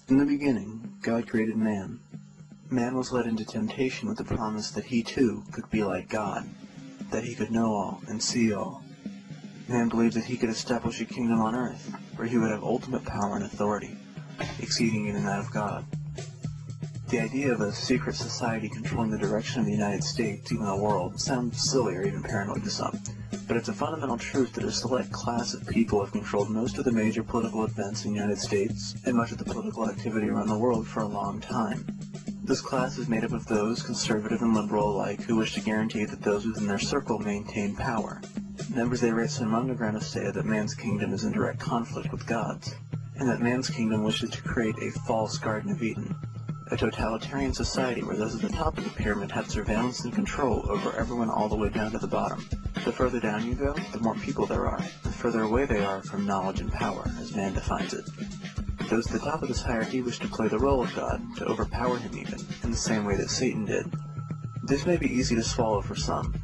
In the beginning, God created man. Man was led into temptation with the promise that he too could be like God, that he could know all and see all. Man believed that he could establish a kingdom on earth, where he would have ultimate power and authority, exceeding even that of God. The idea of a secret society controlling the direction of the United States, even the world, sounds silly or even paranoid to some, but it's a fundamental truth that a select class of people have controlled most of the major political events in the United States and much of the political activity around the world for a long time. This class is made up of those, conservative and liberal alike, who wish to guarantee that those within their circle maintain power. Members they raise some underground say that man's kingdom is in direct conflict with God's, and that man's kingdom wishes to create a false Garden of Eden, a totalitarian society where those at the top of the pyramid have surveillance and control over everyone all the way down to the bottom. The further down you go, the more people there are, the further away they are from knowledge and power, as man defines it. Those at the top of this hierarchy wish to play the role of God, to overpower him even, in the same way that Satan did. This may be easy to swallow for some.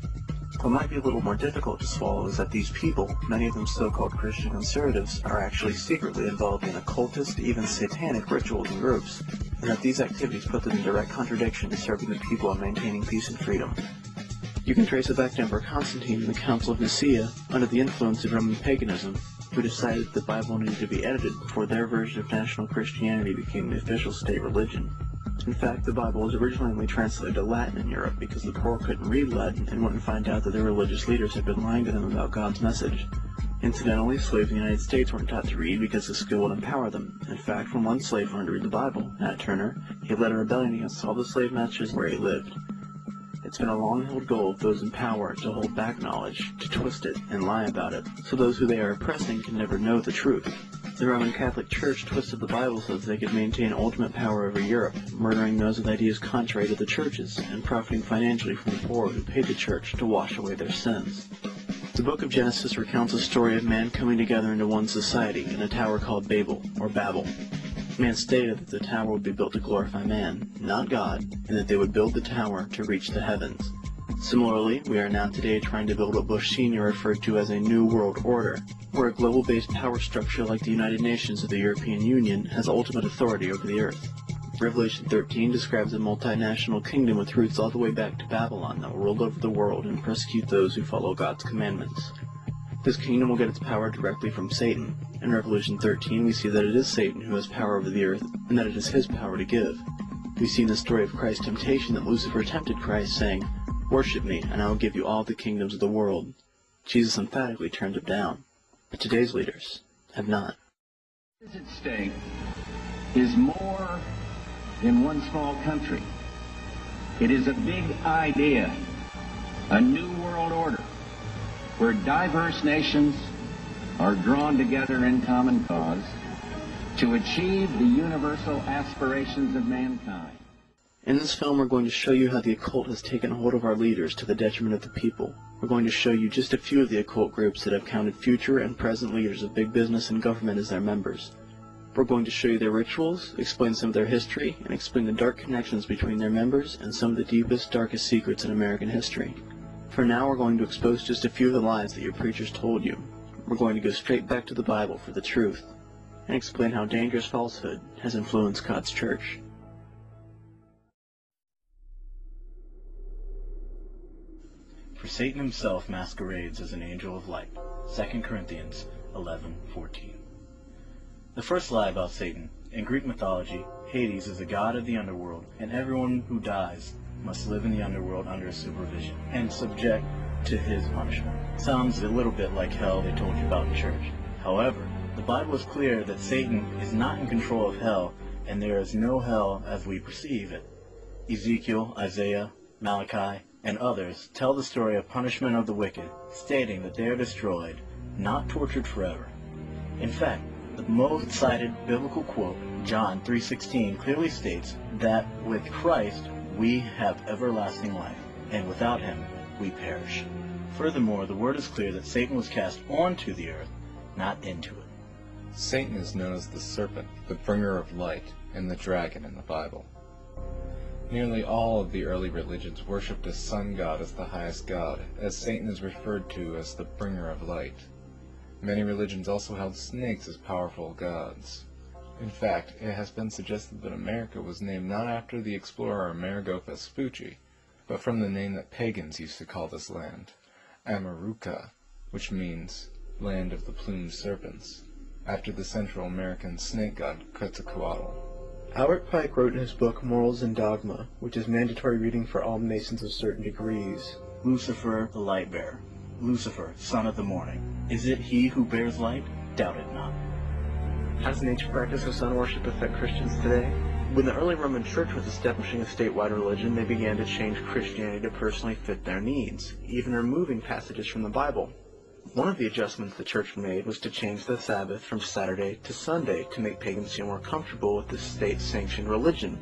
What might be a little more difficult to swallow is that these people, many of them so-called Christian conservatives, are actually secretly involved in occultist, even satanic rituals and groups, and that these activities put them in direct contradiction to serving the people and maintaining peace and freedom. You can trace it back to Emperor Constantine and the Council of Nicaea, under the influence of Roman paganism, who decided that the Bible needed to be edited before their version of national Christianity became the official state religion. In fact, the Bible was originally only translated to Latin in Europe because the poor couldn't read Latin and wouldn't find out that their religious leaders had been lying to them about God's message. Incidentally, slaves in the United States weren't taught to read because the skill would empower them. In fact, when one slave learned to read the Bible, Nat Turner, he led a rebellion against all the slave masters where he lived. It's been a long-held goal of those in power to hold back knowledge, to twist it and lie about it, so those who they are oppressing can never know the truth. The Roman Catholic Church twisted the Bible so that they could maintain ultimate power over Europe, murdering those with ideas contrary to the churches, and profiting financially from the poor who paid the church to wash away their sins. The book of Genesis recounts a story of man coming together into one society in a tower called Babel, or Babel. Man stated that the tower would be built to glorify man, not God, and that they would build the tower to reach the heavens. Similarly, we are now today trying to build what Bush Sr. referred to as a New World Order, where a global-based power structure like the United Nations or the European Union has ultimate authority over the earth. Revelation 13 describes a multinational kingdom with roots all the way back to Babylon that will rule over the world and persecute those who follow God's commandments. This kingdom will get its power directly from Satan. In Revelation 13 we see that it is Satan who has power over the earth, and that it is his power to give. We see in the story of Christ's temptation that Lucifer tempted Christ, saying, "Worship me, and I will give you all the kingdoms of the world." Jesus emphatically turned him down, but today's leaders have not. What is at stake is more than one small country. It is a big idea, a new world order, where diverse nations are drawn together in common cause to achieve the universal aspirations of mankind. In this film, we're going to show you how the occult has taken hold of our leaders to the detriment of the people. We're going to show you just a few of the occult groups that have counted future and present leaders of big business and government as their members. We're going to show you their rituals, explain some of their history, and explain the dark connections between their members and some of the deepest, darkest secrets in American history. For now, we're going to expose just a few of the lies that your preachers told you. We're going to go straight back to the Bible for the truth, and explain how dangerous falsehood has influenced God's church. For Satan himself masquerades as an angel of light. 2 Corinthians 11:14. The first lie about Satan. In Greek mythology, Hades is the god of the underworld, and everyone who dies must live in the underworld under his supervision and subject to his punishment. Sounds a little bit like hell they told you about in church. However, the Bible is clear that Satan is not in control of hell, and there is no hell as we perceive it. Ezekiel, Isaiah, Malachi, and others tell the story of punishment of the wicked, stating that they are destroyed, not tortured forever. In fact, the most cited biblical quote, John 3:16, clearly states that with Christ we have everlasting life, and without him we perish. Furthermore, the word is clear that Satan was cast onto the earth, not into it. Satan is known as the serpent, the bringer of light, and the dragon in the Bible. Nearly all of the early religions worshipped a sun god as the highest god, as Satan is referred to as the bringer of light. Many religions also held snakes as powerful gods. In fact, it has been suggested that America was named not after the explorer Amerigo Vespucci, but from the name that pagans used to call this land, Amaruca, which means land of the plumed serpents, after the Central American snake god Quetzalcoatl. Albert Pike wrote in his book Morals and Dogma, which is mandatory reading for all Masons of certain degrees, Lucifer, the light bearer. Lucifer, son of the morning. Is it he who bears light? Doubt it not. Has an ancient practice of sun worship affect Christians today? When the early Roman Church was establishing a statewide religion, they began to change Christianity to personally fit their needs, even removing passages from the Bible. One of the adjustments the Church made was to change the Sabbath from Saturday to Sunday to make pagans feel more comfortable with the state-sanctioned religion.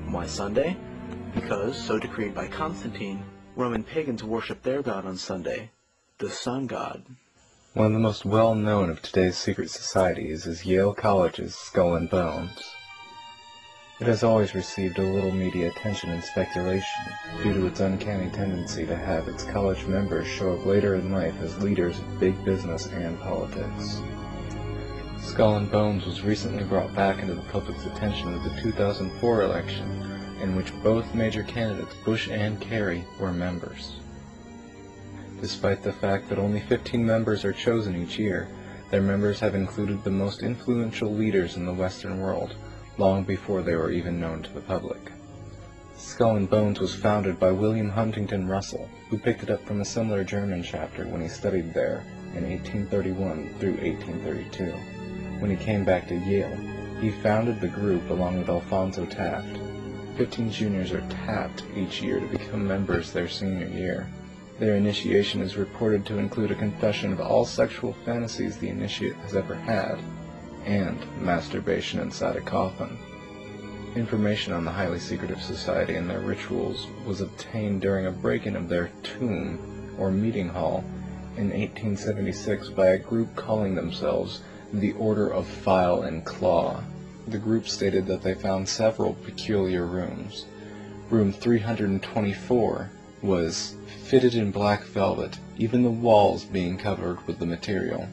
Why Sunday? Because, so decreed by Constantine, Roman pagans worship their god on Sunday, the sun god. One of the most well-known of today's secret societies is Yale College's Skull and Bones. It has always received a little media attention and speculation due to its uncanny tendency to have its college members show up later in life as leaders of big business and politics. Skull and Bones was recently brought back into the public's attention with the 2004 election, in which both major candidates, Bush and Kerry, were members. Despite the fact that only 15 members are chosen each year, their members have included the most influential leaders in the Western world, long before they were even known to the public. Skull and Bones was founded by William Huntington Russell, who picked it up from a similar German chapter when he studied there in 1831 through 1832. When he came back to Yale, he founded the group along with Alphonso Taft. 15 juniors are tapped each year to become members their senior year. Their initiation is reported to include a confession of all sexual fantasies the initiate has ever had, and masturbation inside a coffin. Information on the highly secretive society and their rituals was obtained during a break-in of their tomb, or meeting hall, in 1876 by a group calling themselves the Order of File and Claw. The group stated that they found several peculiar rooms. Room 324 was fitted in black velvet, even the walls being covered with the material.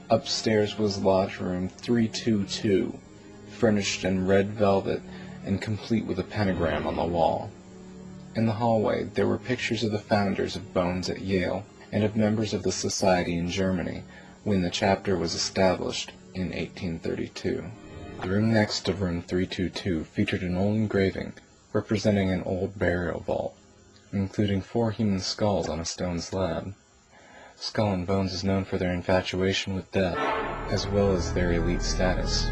Upstairs was lodge room 322, furnished in red velvet and complete with a pentagram on the wall. In the hallway there were pictures of the founders of Bones at Yale and of members of the society in Germany when the chapter was established in 1832. The room next to room 322 featured an old engraving representing an old burial vault, including 4 human skulls on a stone slab. Skull and Bones is known for their infatuation with death, as well as their elite status.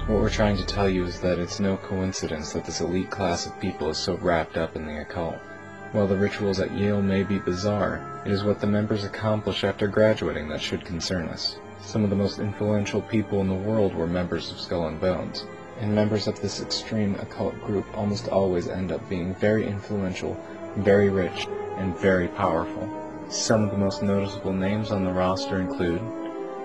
What we're trying to tell you is that it's no coincidence that this elite class of people is so wrapped up in the occult. While the rituals at Yale may be bizarre, it is what the members accomplish after graduating that should concern us. Some of the most influential people in the world were members of Skull and Bones, and members of this extreme occult group almost always end up being very influential, very rich, and very powerful. Some of the most noticeable names on the roster include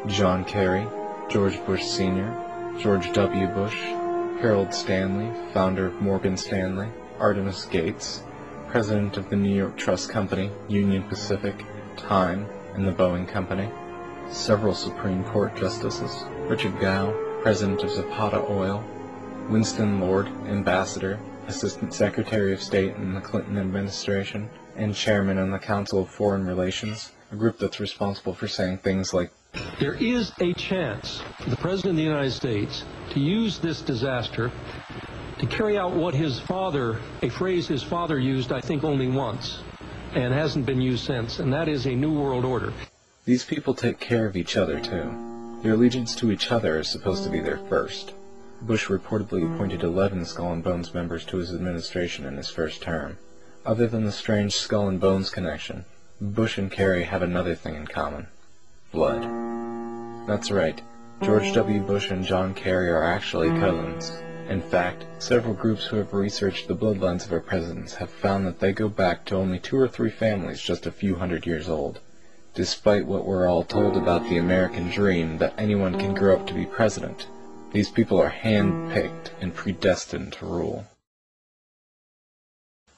John Kerry, George Bush Sr., George W. Bush, Harold Stanley, founder of Morgan Stanley, Artemis Gates, president of the New York Trust Company, Union Pacific, Time, and the Boeing Company, several Supreme Court justices, Richard Gow, president of Zapata Oil, Winston Lord, ambassador, Assistant Secretary of State in the Clinton administration, and chairman on the Council of Foreign Relations, a group that's responsible for saying things like, "There is a chance for the President of the United States to use this disaster to carry out what his father, a phrase his father used, I think, only once, and hasn't been used since, and that is a New World Order." These people take care of each other, too. Their allegiance to each other is supposed to be their first. Bush reportedly appointed 11 Skull and Bones members to his administration in his first term. Other than the strange Skull and Bones connection, Bush and Kerry have another thing in common: blood. That's right, George W. Bush and John Kerry are actually cousins. In fact, several groups who have researched the bloodlines of our presidents have found that they go back to only 2 or 3 families just a few hundred years old. Despite what we're all told about the American dream that anyone can grow up to be president, these people are hand-picked and predestined to rule.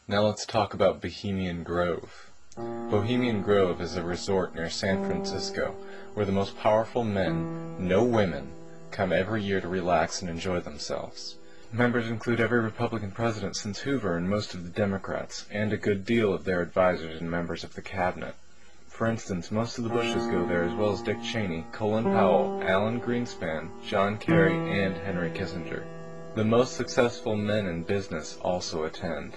Now let's talk about Bohemian Grove. Bohemian Grove is a resort near San Francisco where the most powerful men, no women, come every year to relax and enjoy themselves. Members include every Republican president since Hoover and most of the Democrats, and a good deal of their advisors and members of the cabinet. For instance, most of the Bushes go there, as well as Dick Cheney, Colin Powell, Alan Greenspan, John Kerry, and Henry Kissinger. The most successful men in business also attend.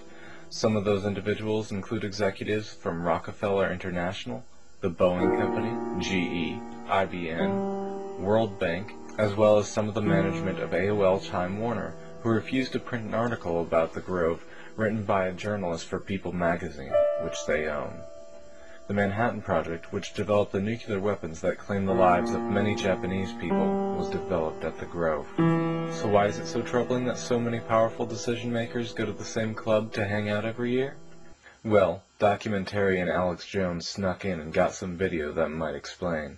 Some of those individuals include executives from Rockefeller International, the Boeing Company, GE, IBM, World Bank, as well as some of the management of AOL Time Warner, who refused to print an article about the Grove written by a journalist for People magazine, which they own. The Manhattan Project, which developed the nuclear weapons that claimed the lives of many Japanese people, was developed at the Grove. So why is it so troubling that so many powerful decision-makers go to the same club to hang out every year? Well, documentarian Alex Jones snuck in and got some video that might explain.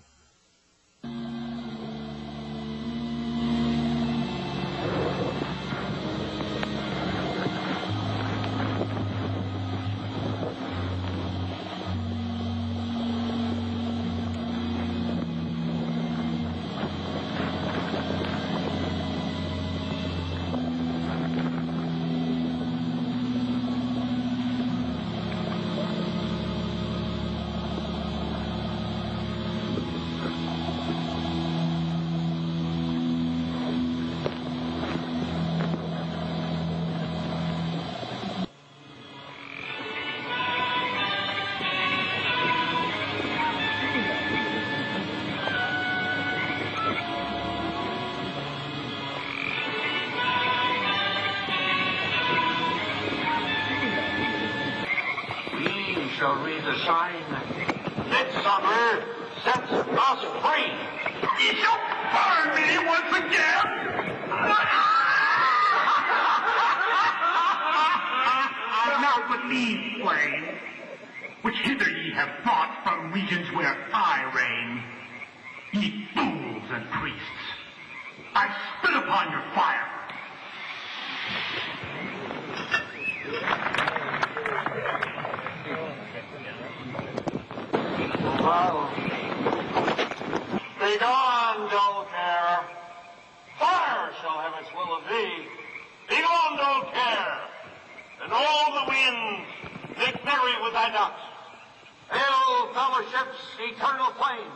Shall read the sign. Midsummer sets us free. You shall burn me once again. Now believe, flame, which hither ye have brought from regions where I reign. Ye fools and priests, I spit upon your fire. Well, be gone, dull care. Fire shall have its will of thee. Be gone, dull care. And all the winds make merry with thy ducks. Hail, fellowship's eternal flame.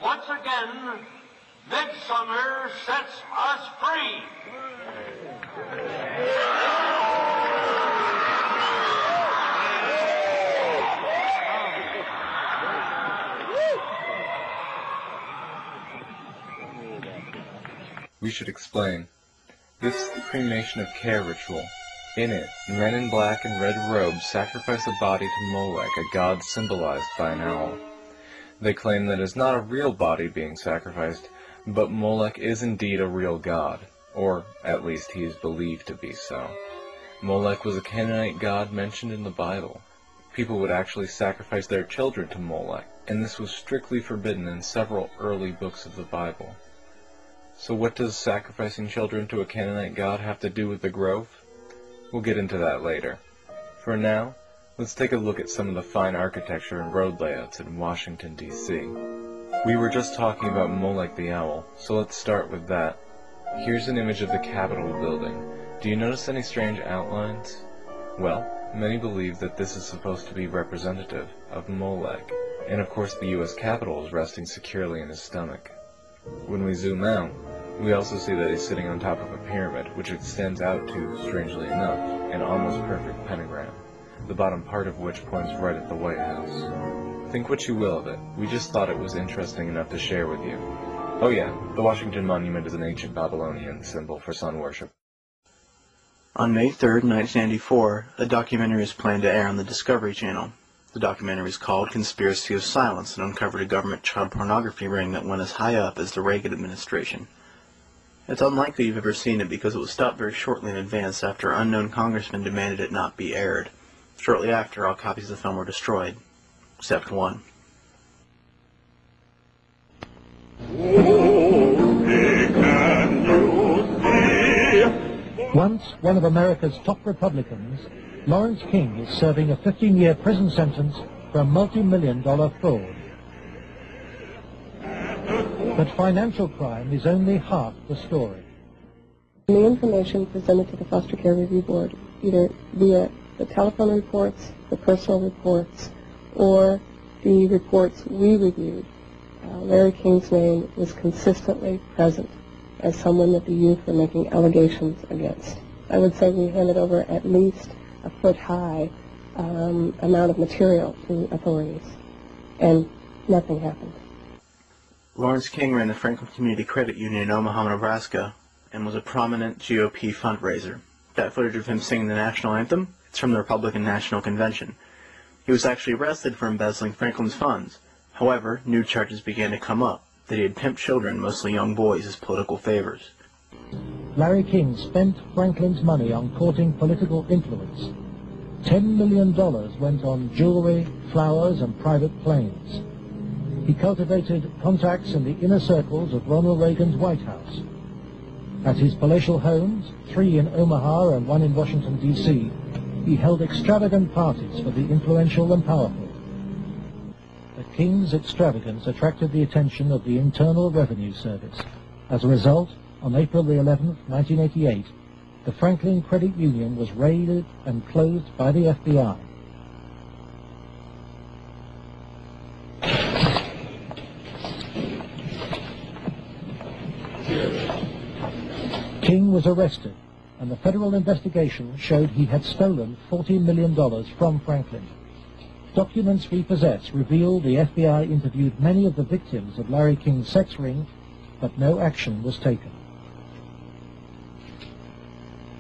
Once again, midsummer sets us free. We should explain. This is the cremation of care ritual. In it, men in black and red robes sacrifice a body to Molech, a god symbolized by an owl. They claim that it is not a real body being sacrificed, but Molech is indeed a real god, or at least he is believed to be so. Molech was a Canaanite god mentioned in the Bible. People would actually sacrifice their children to Molech, and this was strictly forbidden in several early books of the Bible. So what does sacrificing children to a Canaanite god have to do with the Grove? We'll get into that later. For now, let's take a look at some of the fine architecture and road layouts in Washington, D.C. We were just talking about Molech the Owl, so let's start with that. Here's an image of the Capitol building. Do you notice any strange outlines? Well, many believe that this is supposed to be representative of Molech, and of course the U.S. Capitol is resting securely in his stomach. When we zoom out, we also see that he's sitting on top of a pyramid, which extends out to, strangely enough, an almost perfect pentagram, the bottom part of which points right at the White House. Think what you will of it. We just thought it was interesting enough to share with you. Oh yeah, the Washington Monument is an ancient Babylonian symbol for sun worship. On May 3rd, 1994, a documentary is planned to air on the Discovery Channel. The documentary is called Conspiracy of Silence and uncovered a government child pornography ring that went as high up as the Reagan administration. It's unlikely you've ever seen it because it was stopped very shortly in advance after unknown congressmen demanded it not be aired. Shortly after, all copies of the film were destroyed, except one. Once one of America's top Republicans, Lawrence King is serving a 15-year prison sentence for a multi-million-dollar fraud. But financial crime is only half the story. The information presented to the Foster Care Review Board, either via the telephone reports, the personal reports, or the reports we reviewed, Larry King's name was consistently present as someone that the youth were making allegations against. I would say we handed over at least a foot-high amount of material to authorities, and nothing happened. Lawrence King ran the Franklin Community Credit Union in Omaha, Nebraska, and was a prominent GOP fundraiser. That footage of him singing the national anthem, it's from the Republican National Convention. He was actually arrested for embezzling Franklin's funds. However, new charges began to come up, that he had pimped children, mostly young boys, as political favors. Larry King spent Franklin's money on courting political influence. $10 million went on jewelry, flowers, and private planes. He cultivated contacts in the inner circles of Ronald Reagan's White House. At his palatial homes, 3 in Omaha and 1 in Washington, D.C., he held extravagant parties for the influential and powerful. The King's extravagance attracted the attention of the Internal Revenue Service. As a result, on April the 11th, 1988, the Franklin Credit Union was raided and closed by the FBI. King was arrested, and the federal investigation showed he had stolen $40 million from Franklin. Documents we possess reveal the FBI interviewed many of the victims of Larry King's sex ring, but no action was taken.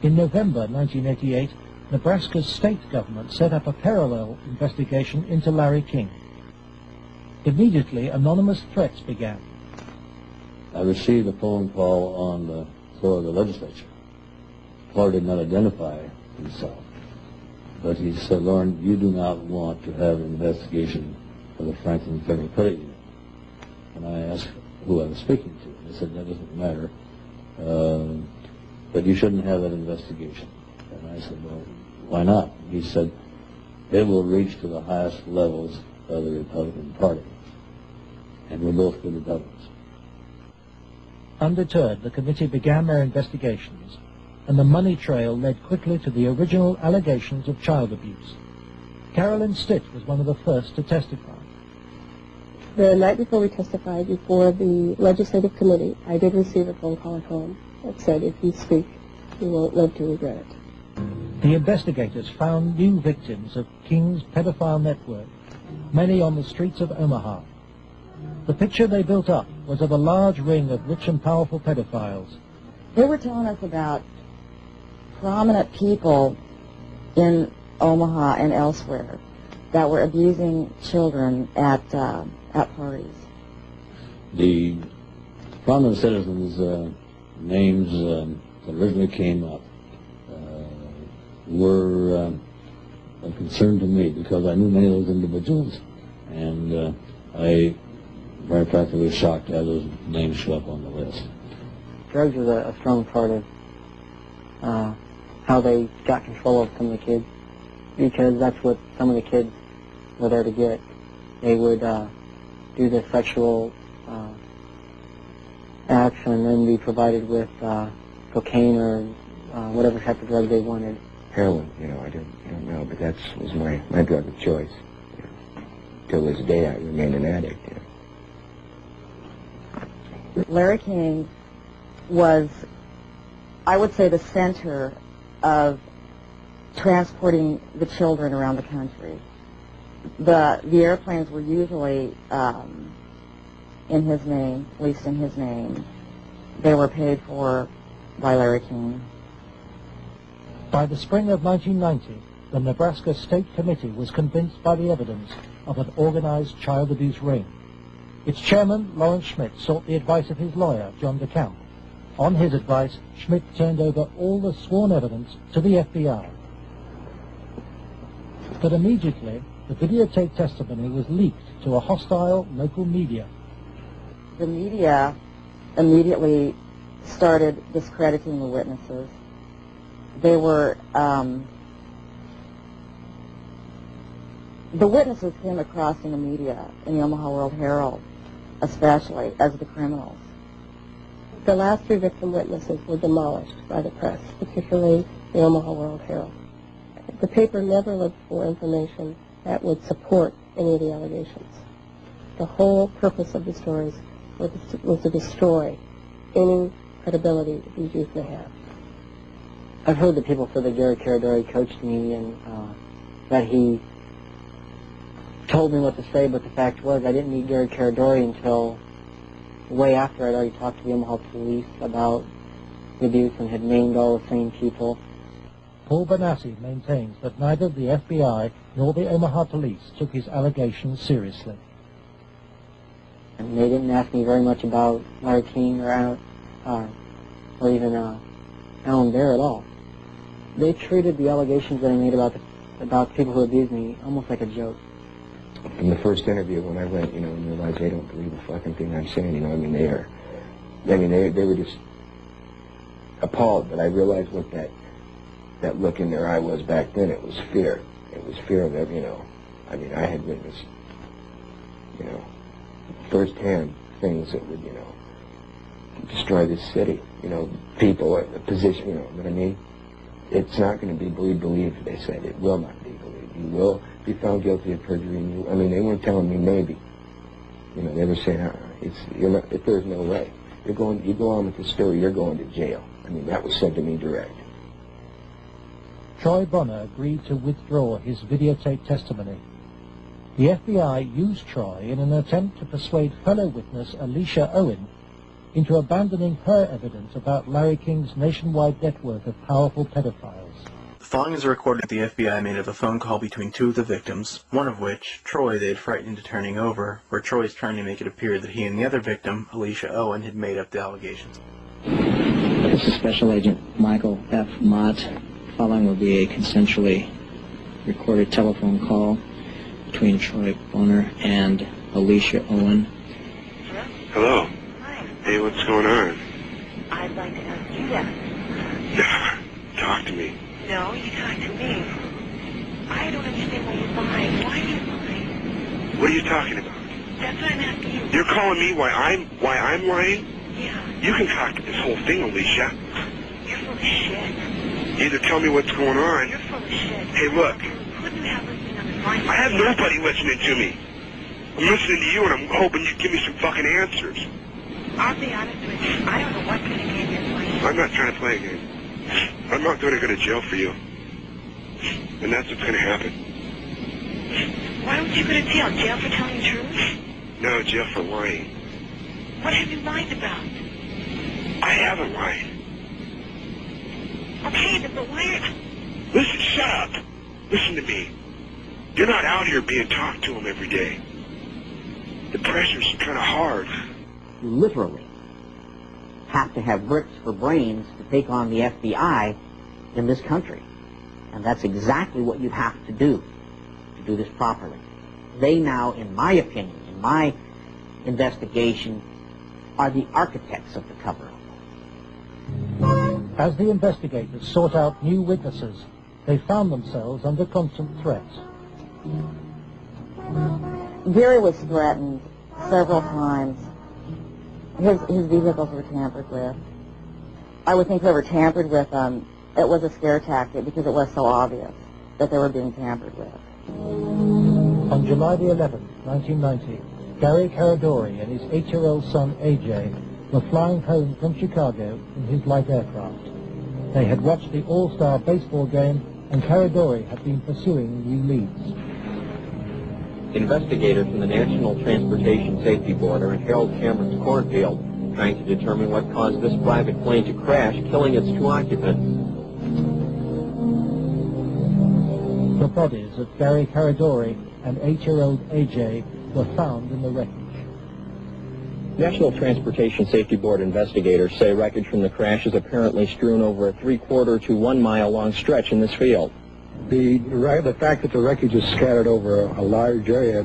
In November 1988, Nebraska's state government set up a parallel investigation into Larry King. Immediately, anonymous threats began. I received a phone call on the floor of the legislature. Clark did not identify himself, but he said, "Lauren, you do not want to have an investigation of the Franklin Federal Credit Union." And I asked who I was speaking to. They said, "That doesn't matter, but you shouldn't have that investigation." And I said, "Well, why not?" He said, "It will reach to the highest levels of the Republican Party, and we're both good Republicans." Undeterred, the committee began their investigations, and the money trail led quickly to the original allegations of child abuse. Carolyn Stitt was one of the first to testify. The night before we testified before the legislative committee, I did receive a phone call at home that said, "If you speak, you won't live to regret it." The investigators found new victims of King's pedophile network, many on the streets of Omaha. The picture they built up was of a large ring of rich and powerful pedophiles. They were telling us about prominent people in Omaha and elsewhere that were abusing children at parties. The prominent citizens' names that originally came up were of concern to me because I knew many of those individuals, and I, very frankly, was shocked to have those names show up on the list. Drugs was a strong part of how they got control of some of the kids, because that's what some of the kids were there to get. They would do the sexual acts and then be provided with cocaine or whatever type of drug they wanted. Heroin, I don't know, but that was my drug of choice. Till this day, I remain an addict. Larry King was, I would say, the center of transporting the children around the country. The airplanes were usually in his name, at least in his name. They were paid for by Larry King. By the spring of 1990, the Nebraska State Committee was convinced by the evidence of an organized child abuse ring. Its chairman, Lawrence Schmidt, sought the advice of his lawyer, John DeCamp. On his advice, Schmidt turned over all the sworn evidence to the FBI. But immediately, the videotape testimony was leaked to a hostile local media. The media immediately started discrediting the witnesses. They were, the witnesses came across in the media, in the Omaha World Herald, especially, as the criminals. The last 3 victim witnesses were demolished by the press, particularly the Omaha World Herald. The paper never looked for information that would support any of the allegations. The whole purpose of the stories was to destroy any credibility that these youth may have. I've heard that people said that Gary Caradori coached me and that he told me what to say, but the fact was I didn't meet Gary Caradori until way after I'd already talked to the Omaha police about the abuse and had named all the same people. Paul Benassi maintains that neither the FBI nor the Omaha police took his allegations seriously. And they didn't ask me very much about Larry King or even Alan Bear at all. They treated the allegations that I made about people who abused me almost like a joke. From the first interview, when I went, and realized they don't believe a fucking thing I'm saying, they were just appalled. But I realized what that look in their eye was back then. It was fear. It was fear of every, I had witnessed, firsthand things that would, destroy this city. People, a position, what I mean? It's not going to be believed, they said. It will not be believed. You will be found guilty of perjury. And they weren't telling me maybe. They were saying, if there's no way. You go on with the story, you're going to jail. That was said to me direct. Troy Bonner agreed to withdraw his videotape testimony. The FBI used Troy in an attempt to persuade fellow witness Alicia Owen into abandoning her evidence about Larry King's nationwide network of powerful pedophiles. The following is a recording that the FBI made of a phone call between 2 of the victims, one of which, Troy, they had frightened into turning over, where Troy is trying to make it appear that he and the other victim, Alicia Owen, had made up the allegations. This is Special Agent Michael F. Mott. Following will be a consensually recorded telephone call between Troy Bonner and Alicia Owen. Hello. Hi. Hey, what's going on? I'd like to ask you that. Talk to me. No, you talk to me. I don't understand why you're lying. Why are you lying? What are you talking about? That's what I'm asking you. You're calling me why I'm lying? Yeah. You can talk to this whole thing, Alicia. You're full of shit. Either tell me what's going on. You're full of shit. Hey, look. Who do you have listening on the line? I have nobody listening to me. I'm listening to you, and I'm hoping you give me some fucking answers. I'll be honest with you. I don't know what kind of game you're playing. I'm not trying to play a game. I'm not going to go to jail for you. And that's what's going to happen. Why don't you go to jail? Jail for telling the truth? No, jail for lying. What have you lied about? I haven't lied. Okay, but why are... Listen, shut up. Listen to me. You're not out here being talked to them every day. The pressure's kind of hard. You literally have to have bricks for brains to take on the FBI in this country. And that's exactly what you have to do this properly. They now, in my opinion, in my investigation, are the architects of the cover-up. As the investigators sought out new witnesses, they found themselves under constant threat. Gary was threatened several times. His vehicles were tampered with. I would think whoever tampered with them, it was a scare tactic because it was so obvious that they were being tampered with. On July the 11th, 1990, Gary Caradori and his 8-year-old son, AJ, were flying home from Chicago in his light aircraft. They had watched the All-Star baseball game, and Caradori had been pursuing new leads. Investigators from the National Transportation Safety Board are in Harold Cameron's cornfield, trying to determine what caused this private plane to crash, killing its 2 occupants. The bodies of Gary Caradori and 8-year-old AJ were found in the wreckage. National Transportation Safety Board investigators say wreckage from the crash is apparently strewn over a 3/4 to 1 mile long stretch in this field. The fact that the wreckage is scattered over a large area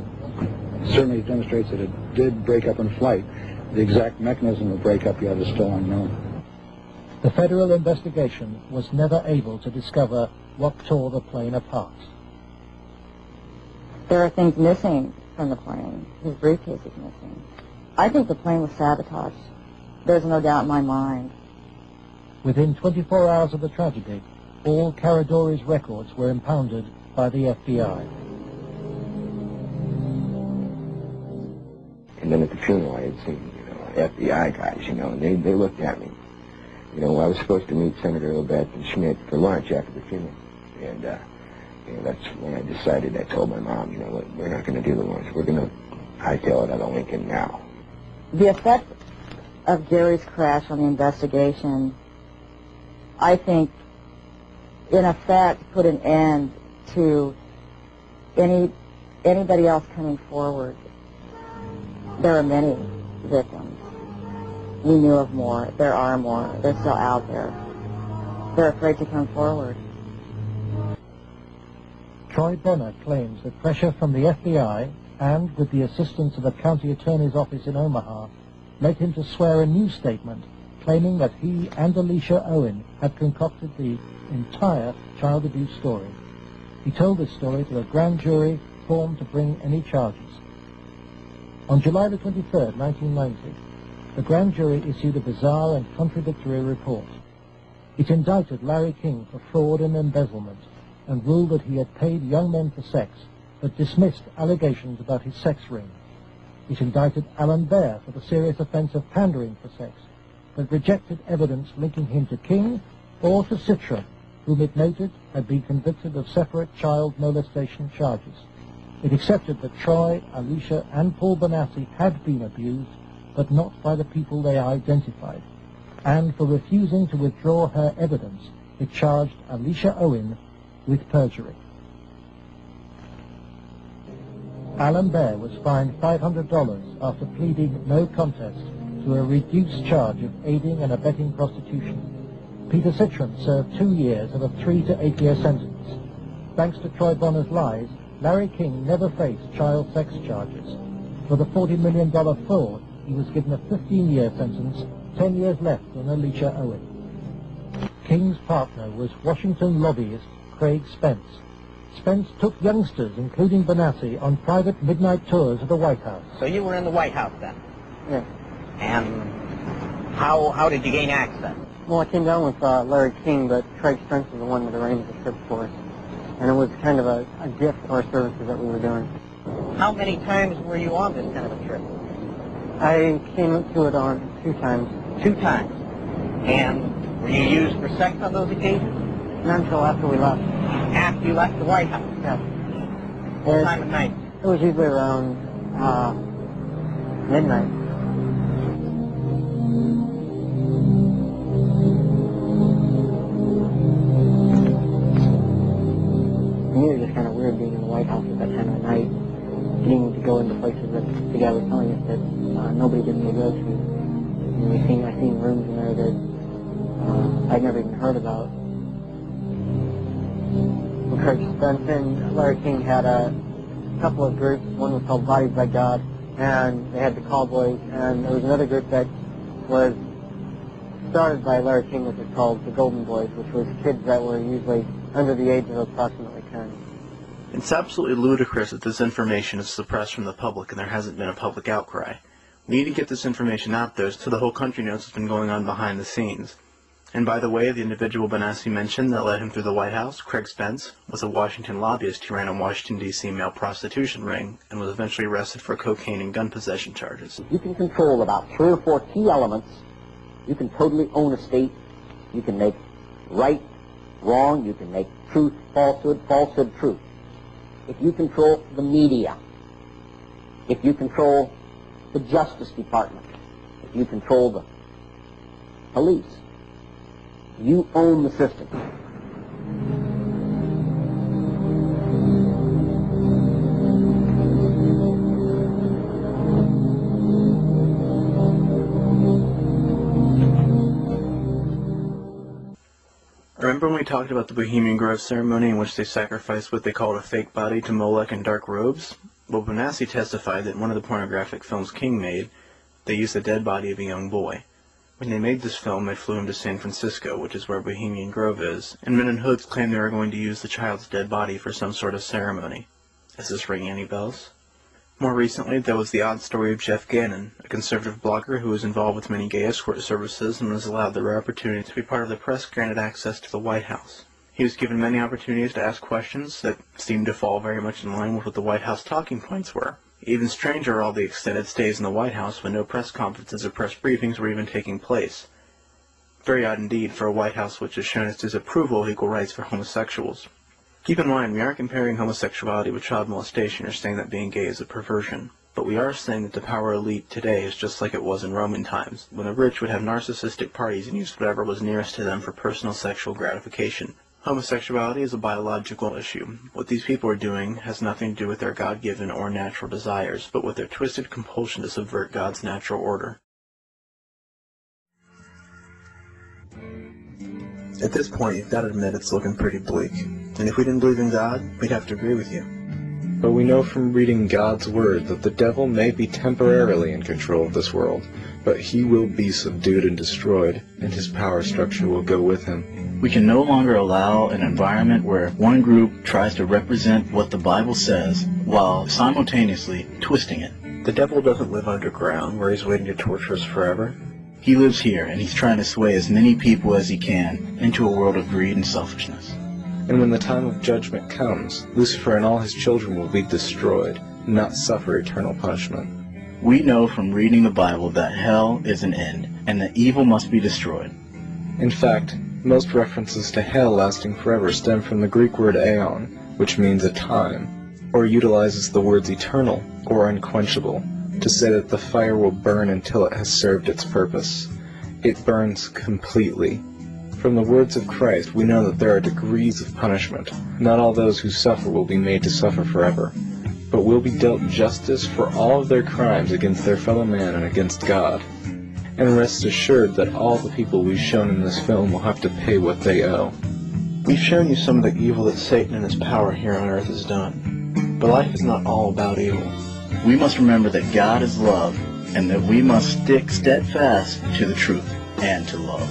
certainly demonstrates that it did break up in flight. The exact mechanism of breakup yet is still unknown. The federal investigation was never able to discover what tore the plane apart. There are things missing from the plane. His briefcase is missing. I think the plane was sabotaged. There's no doubt in my mind. Within 24 hours of the tragedy, all Caradori's records were impounded by the FBI. And then at the funeral, I had seen, FBI guys, and they looked at me. I was supposed to meet Senator Obed and Schmidt for lunch after the funeral. And, that's when I decided, I told my mom, we're not going to do the lunch. We're going to hightail it out of Lincoln now. The effect of Gary's crash on the investigation, I think, in effect, put an end to anybody else coming forward. There are many victims. We knew of more. There are more. They're still out there. They're afraid to come forward. Troy Bonner claims that pressure from the FBI and with the assistance of a county attorney's office in Omaha led him to swear a new statement claiming that he and Alicia Owen had concocted the entire child abuse story. He told this story to a grand jury formed to bring any charges. On July the 23rd, 1990, the grand jury issued a bizarre and contradictory report. It indicted Larry King for fraud and embezzlement and ruled that he had paid young men for sex, but dismissed allegations about his sex ring. It indicted Alan Baer for the serious offense of pandering for sex, but rejected evidence linking him to King or to Citra, whom it noted had been convicted of separate child molestation charges. It accepted that Troy, Alicia, and Paul Bonacci had been abused, but not by the people they identified. And for refusing to withdraw her evidence, it charged Alicia Owen with perjury. Alan Baer was fined $500 after pleading no contest to a reduced charge of aiding and abetting prostitution. Peter Citron served 2 years of a 3 to 8 year sentence. Thanks to Troy Bonner's lies, Larry King never faced child sex charges. For the $40 million fraud, he was given a 15-year sentence, 10 years less than Alicia Owen. King's partner was Washington lobbyist Craig Spence. Spence took youngsters, including Bonacci, on private midnight tours of the White House. So you were in the White House then? Yes. And how did you gain access? Well, I came down with Larry King, but Craig Spence was the one that arranged the trip for us. And it was kind of a gift for our services that we were doing. How many times were you on this kind of a trip? I came to it on 2 times. 2 times. And were you used for sex on those occasions? Not until after we left. After you left the White House? Yeah. What time of night? It was usually around midnight. To me, it was just kind of weird being in the White House at that time of night, getting to go into places that the guy was telling us that nobody didn't go to. And I seen rooms in there that I'd never even heard about. Craig Spence and Larry King had a couple of groups. One was called Bodies by God, and they had the Cowboys, and there was another group that was started by Larry King, which was called the Golden Boys, which was kids that were usually under the age of approximately 10. It's absolutely ludicrous that this information is suppressed from the public and there hasn't been a public outcry. We need to get this information out there so the whole country knows what's been going on behind the scenes. And by the way, the individual Bonacci mentioned that led him through the White House, Craig Spence, was a Washington lobbyist who ran a Washington, D.C. male prostitution ring and was eventually arrested for cocaine and gun possession charges. You can control about 3 or 4 key elements. You can totally own a state. You can make right, wrong. You can make truth, falsehood, falsehood, truth. If you control the media, if you control the Justice Department, if you control the police, you own the system. Remember when we talked about the Bohemian Grove ceremony in which they sacrificed what they called a fake body to Molech in dark robes? Well, Bonacci testified that in one of the pornographic films King made, they used the dead body of a young boy. When they made this film, they flew him to San Francisco, which is where Bohemian Grove is, and men in hoods claimed they were going to use the child's dead body for some sort of ceremony. Is this ringing any bells? More recently, there was the odd story of Jeff Gannon, a conservative blogger who was involved with many gay escort services and was allowed the rare opportunity to be part of the press granted access to the White House. He was given many opportunities to ask questions that seemed to fall very much in line with what the White House talking points were. Even stranger are all the extended stays in the White House when no press conferences or press briefings were even taking place. Very odd indeed for a White House which has shown its disapproval of equal rights for homosexuals. Keep in mind, we aren't comparing homosexuality with child molestation or saying that being gay is a perversion. But we are saying that the power elite today is just like it was in Roman times, when the rich would have narcissistic parties and use whatever was nearest to them for personal sexual gratification. Homosexuality is a biological issue. What these people are doing has nothing to do with their God-given or natural desires, but with their twisted compulsion to subvert God's natural order. At this point, you've got to admit it's looking pretty bleak. And if we didn't believe in God, we'd have to agree with you. But we know from reading God's Word that the devil may be temporarily in control of this world, but he will be subdued and destroyed, and his power structure will go with him. We can no longer allow an environment where one group tries to represent what the Bible says while simultaneously twisting it. The devil doesn't live underground where he's waiting to torture us forever. He lives here, and he's trying to sway as many people as he can into a world of greed and selfishness. And when the time of judgment comes, Lucifer and all his children will be destroyed, not suffer eternal punishment. We know from reading the Bible that hell is an end, and that evil must be destroyed. In fact, most references to hell lasting forever stem from the Greek word aeon, which means a time, or utilizes the words eternal or unquenchable, to say that the fire will burn until it has served its purpose. It burns completely. From the words of Christ, we know that there are degrees of punishment. Not all those who suffer will be made to suffer forever, but will be dealt justice for all of their crimes against their fellow man and against God. And rest assured that all the people we've shown in this film will have to pay what they owe. We've shown you some of the evil that Satan and his power here on earth has done. But life is not all about evil. We must remember that God is love, and that we must stick steadfast to the truth and to love.